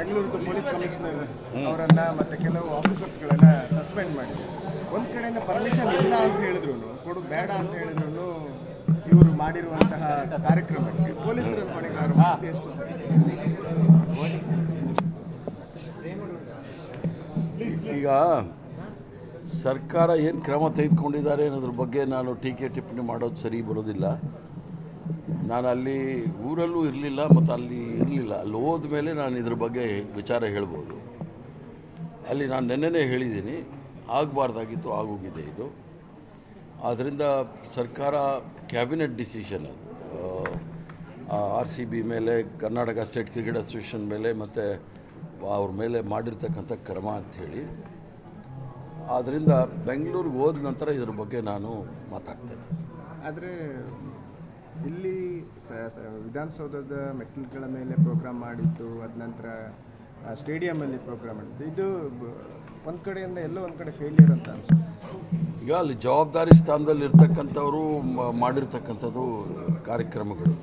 Bengaluru police commissioner ಅವರನ್ನ ಮತ್ತೆ ಕೆಲವು ಆಫೀಸರ್ಸ್ಗಳನ್ನ ಸಸ್ಪೆಂಡ್ ಮಾಡಿದ್ರು. ಒಂದು ಕಡೆಯಿಂದ ಪರ್ಮಿಷನ್ ಇಲ್ಲ ಅಂತ ಹೇಳಿದ್ರು, ಕೊಡು ಬೇಡ ಅಂತ ಹೇಳಿದ್ರು, ಇವರು ಮಾಡಿರುವಂತಹ ಕಾರ್ಯಕ್ರಮಕ್ಕೆ ಪೊಲೀಸರ ಹೊಣೆಗಾರ ಎಷ್ಟು ಸರಿ? ಈಗ ಸರ್ಕಾರ ಏನು ಕ್ರಮ ತೆಗೆದುಕೊಂಡಿದ್ದಾರೆ ಅನ್ನೋದ್ರ ಬಗ್ಗೆ ನಾನು ಟೀಕೆ ಟಿಪ್ಪಣಿ ಮಾಡೋದು ಸರಿ ಬರೋದಿಲ್ಲ. ನಾನು ಅಲ್ಲಿ ಊರಲ್ಲೂ ಇರಲಿಲ್ಲ ಮತ್ತು ಅಲ್ಲಿ ಇರಲಿಲ್ಲ. ಅಲ್ಲಿ ಹೋದ ಮೇಲೆ ನಾನು ಇದ್ರ ಬಗ್ಗೆ ವಿಚಾರ ಹೇಳ್ಬೋದು. ಅಲ್ಲಿ ನಾನು ನೆನ್ನೆನೇ ಹೇಳಿದ್ದೀನಿ, ಆಗಬಾರ್ದಾಗಿತ್ತು, ಆಗೋಗಿದೆ ಇದು. ಆದ್ದರಿಂದ ಸರ್ಕಾರ ಕ್ಯಾಬಿನೆಟ್ ಡಿಸಿಷನ್ ಅದು RCB ಮೇಲೆ, ಕರ್ನಾಟಕ ಸ್ಟೇಟ್ ಕ್ರಿಕೆಟ್ ಅಸೋಸಿಯೇಷನ್ ಮೇಲೆ ಮತ್ತು ಅವ್ರ ಮೇಲೆ ಮಾಡಿರ್ತಕ್ಕಂಥ ಕ್ರಮ ಅಂಥೇಳಿ. ಆದ್ದರಿಂದ ಬೆಂಗಳೂರಿಗೆ ಹೋದ ನಂತರ ಇದ್ರ ಬಗ್ಗೆ ನಾನು ಮಾತಾಡ್ತೇನೆ. ಆದರೆ ಇಲ್ಲಿ ವಿಧಾನಸೌಧದ ಮೆಟ್ಟಿಲುಗಳ ಮೇಲೆ ಪ್ರೋಗ್ರಾಮ್ ಮಾಡಿದ್ದು, ಅದ ನಂತರ ಸ್ಟೇಡಿಯಮಲ್ಲಿ ಪ್ರೋಗ್ರಾಮ್ ಮಾಡಿದ್ದು, ಇದು ಒಂದು ಕಡೆಯಿಂದ ಎಲ್ಲೋ ಒಂದು ಕಡೆ ಫೇಲಿಯರ್ ಅಂತ ಅನ್ಸುತ್ತೆ. ಈಗ ಅಲ್ಲಿ ಜವಾಬ್ದಾರಿ ಸ್ಥಾನದಲ್ಲಿ ಇರ್ತಕ್ಕಂಥವರು ಮಾಡಿರ್ತಕ್ಕಂಥದ್ದು ಕಾರ್ಯಕ್ರಮಗಳು,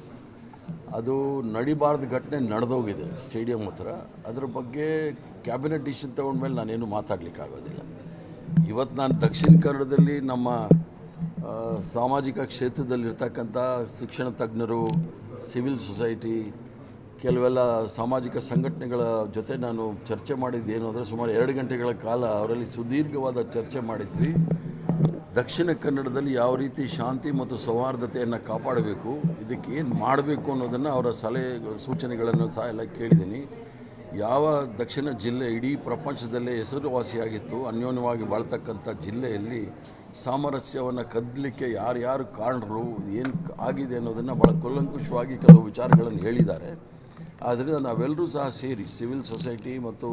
ಅದು ನಡಿಬಾರ್ದು ಘಟನೆ ನಡೆದೋಗಿದೆ ಸ್ಟೇಡಿಯಂ ಹತ್ರ. ಅದ್ರ ಬಗ್ಗೆ ಕ್ಯಾಬಿನೆಟ್ ಡಿಸಿಷನ್ ತೊಗೊಂಡ್ಮೇಲೆ ನಾನೇನು ಮಾತಾಡಲಿಕ್ಕಾಗೋದಿಲ್ಲ. ಇವತ್ತು ನಾನು ದಕ್ಷಿಣ ಕನ್ನಡದಲ್ಲಿ ನಮ್ಮ ಸಾಮಾಜಿಕ ಕ್ಷೇತ್ರದಲ್ಲಿರ್ತಕ್ಕಂಥ ಶಿಕ್ಷಣ ತಜ್ಞರು, ಸಿವಿಲ್ ಸೊಸೈಟಿ, ಕೆಲವೆಲ್ಲ ಸಾಮಾಜಿಕ ಸಂಘಟನೆಗಳ ಜೊತೆ ನಾನು ಚರ್ಚೆ ಮಾಡಿದ್ದೇನು ಅಂದರೆ ಸುಮಾರು 2 ಗಂಟೆಗಳ ಕಾಲ ಅವರಲ್ಲಿ ಸುದೀರ್ಘವಾದ ಚರ್ಚೆ ಮಾಡಿದ್ವಿ. ದಕ್ಷಿಣ ಕನ್ನಡದಲ್ಲಿ ಯಾವ ರೀತಿ ಶಾಂತಿ ಮತ್ತು ಸೌಹಾರ್ದತೆಯನ್ನು ಕಾಪಾಡಬೇಕು, ಇದಕ್ಕೆ ಏನು ಮಾಡಬೇಕು ಅನ್ನೋದನ್ನು ಅವರ ಸಲಹೆ ಸೂಚನೆಗಳನ್ನು ಸಹ ಎಲ್ಲ ಕೇಳಿದ್ದೀನಿ. ಯಾವ ದಕ್ಷಿಣ ಜಿಲ್ಲೆ ಇಡೀ ಪ್ರಪಂಚದಲ್ಲೇ ಹೆಸರುವಾಸಿಯಾಗಿತ್ತು, ಅನ್ಯೋನ್ಯವಾಗಿ ಬಾಳ್ತಕ್ಕಂಥ ಜಿಲ್ಲೆಯಲ್ಲಿ ಸಾಮರಸ್ಯವನ್ನು ಕದ್ದಲಿಕ್ಕೆ ಯಾರ್ಯಾರು ಕಾರಣರು, ಏನು ಆಗಿದೆ ಅನ್ನೋದನ್ನು ಭಾಳ ಕೂಲಂಕುಷವಾಗಿ ಕೆಲವು ವಿಚಾರಗಳನ್ನು ಹೇಳಿದ್ದಾರೆ. ಆದ್ದರಿಂದ ನಾವೆಲ್ಲರೂ ಸಹ ಸೇರಿ ಸಿವಿಲ್ ಸೊಸೈಟಿ ಮತ್ತು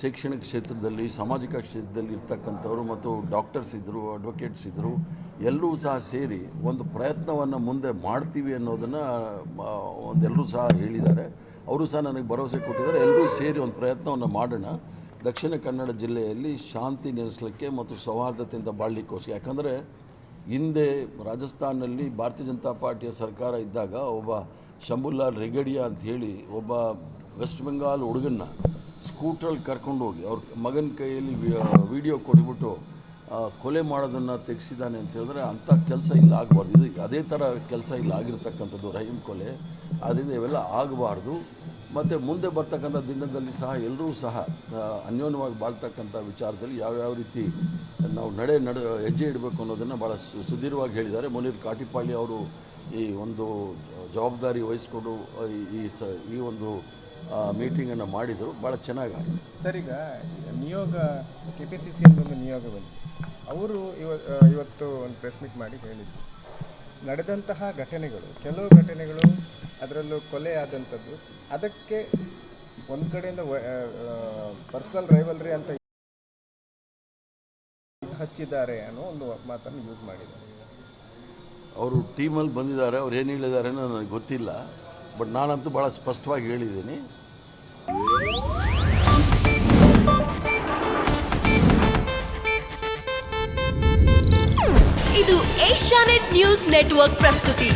ಶೈಕ್ಷಣಿಕ ಕ್ಷೇತ್ರದಲ್ಲಿ, ಸಾಮಾಜಿಕ ಕ್ಷೇತ್ರದಲ್ಲಿ ಇರ್ತಕ್ಕಂಥವ್ರು ಮತ್ತು ಡಾಕ್ಟರ್ಸ್ ಇದ್ದರು, ಅಡ್ವೊಕೇಟ್ಸ್ ಇದ್ದರು, ಎಲ್ಲರೂ ಸಹ ಸೇರಿ ಒಂದು ಪ್ರಯತ್ನವನ್ನು ಮುಂದೆ ಮಾಡ್ತೀವಿ ಅನ್ನೋದನ್ನು ಎಲ್ಲರೂ ಸಹ ಹೇಳಿದ್ದಾರೆ. ಅವರು ಸಹ ನನಗೆ ಭರವಸೆ ಕೊಟ್ಟಿದ್ದಾರೆ. ಎಲ್ಲರೂ ಸೇರಿ ಒಂದು ಪ್ರಯತ್ನವನ್ನು ಮಾಡೋಣ, ದಕ್ಷಿಣ ಕನ್ನಡ ಜಿಲ್ಲೆಯಲ್ಲಿ ಶಾಂತಿ ನೆಲೆಸಲಿಕ್ಕೆ ಮತ್ತು ಸೌಹಾರ್ದತೆಯಿಂದ ಬಾಳಲಿಕ್ಕೋಸ್ಕರ. ಯಾಕಂದರೆ ಹಿಂದೆ ರಾಜಸ್ಥಾನಲ್ಲಿ ಭಾರತೀಯ ಜನತಾ ಪಾರ್ಟಿಯ ಸರ್ಕಾರ ಇದ್ದಾಗ ಒಬ್ಬ ಶಂಭುಲಾಲ್ ರೆಗಡಿಯಾ ಅಂಥೇಳಿ ಒಬ್ಬ ವೆಸ್ಟ್ ಬೆಂಗಾಲ್ ಹುಡುಗನ್ನ ಸ್ಕೂಟ್ರಲ್ಲಿ ಕರ್ಕೊಂಡು ಹೋಗಿ ಅವ್ರ ಮಗನ ಕೈಯಲ್ಲಿ ವಿಡಿಯೋ ಕೊಟ್ಬಿಟ್ಟು ಕೊಲೆ ಮಾಡೋದನ್ನು ತೆಗೆಸಿದ್ದಾನೆ ಅಂತ ಹೇಳಿದ್ರೆ ಅಂಥ ಕೆಲಸ ಇಲ್ಲ ಆಗಬಾರ್ದು. ಇದು ಅದೇ ಥರ ಕೆಲಸ ಇಲ್ಲ ಆಗಿರ್ತಕ್ಕಂಥದ್ದು ರಹೀಮ್ ಕೊಲೆ. ಆದ್ದರಿಂದ ಇವೆಲ್ಲ ಆಗಬಾರ್ದು. ಮತ್ತು ಮುಂದೆ ಬರ್ತಕ್ಕಂಥ ದಿನದಲ್ಲಿ ಸಹ ಎಲ್ಲರೂ ಸಹ ಅನ್ಯೋನ್ಯವಾಗಿ ಬಾಳ್ತಕ್ಕಂಥ ವಿಚಾರದಲ್ಲಿ ಯಾವ್ಯಾವ ರೀತಿ ನಾವು ಹೆಜ್ಜೆ ಇಡಬೇಕು ಅನ್ನೋದನ್ನು ಭಾಳ ಸುದೀರ್ಘವಾಗಿ ಹೇಳಿದ್ದಾರೆ. ಮುನೀರ್ ಕಾಟಿಪಾಳ್ಯ ಅವರು ಈ ಒಂದು ಜವಾಬ್ದಾರಿ ವಹಿಸ್ಕೊಂಡು ಈ ಒಂದು ಮೀಟಿಂಗನ್ನು ಮಾಡಿದರು. ಭಾಳ ಚೆನ್ನಾಗಿ ಸರ್, ಈಗ ನಿಯೋಗ KPCC ಒಂದು ನಿಯೋಗ ಬಂದು ಅವರು ಇವತ್ತು ಒಂದು ಪ್ರೆಸ್ ಮೀಟ್ ಮಾಡಿ ಹೇಳಿದ್ರು, ನಡೆದಂತಹ ಘಟನೆಗಳು, ಕೆಲವು ಘಟನೆಗಳು ಅದರಲ್ಲೂ ಕೊಲೆ ಆದಂಥದ್ದು, ಅದಕ್ಕೆ ಒಂದು ಕಡೆಯಿಂದ ಪರ್ಸನಲ್ ರೈವಲ್ರಿ ಅಂತ ಹಚ್ಚಿದ್ದಾರೆ ಅನ್ನೋ ಒಂದು ಮಾತನ್ನು ಯೂಸ್ ಮಾಡಿದ್ದಾರೆ. ಅವರು ಟೀಮಲ್ಲಿ ಬಂದಿದ್ದಾರೆ, ಅವ್ರು ಏನು ಹೇಳಿದ್ದಾರೆ ಅನ್ನೋ ನನಗೆ ಗೊತ್ತಿಲ್ಲ. ಬಟ್ ನಾನಂತೂ ಭಾಳ ಸ್ಪಷ್ಟವಾಗಿ ಹೇಳಿದ್ದೀನಿ. ಇದು ಏಷ್ಯಾನೆಟ್ ನ್ಯೂಸ್ ನೆಟ್ವರ್ಕ್ ಪ್ರಸ್ತುತಿ.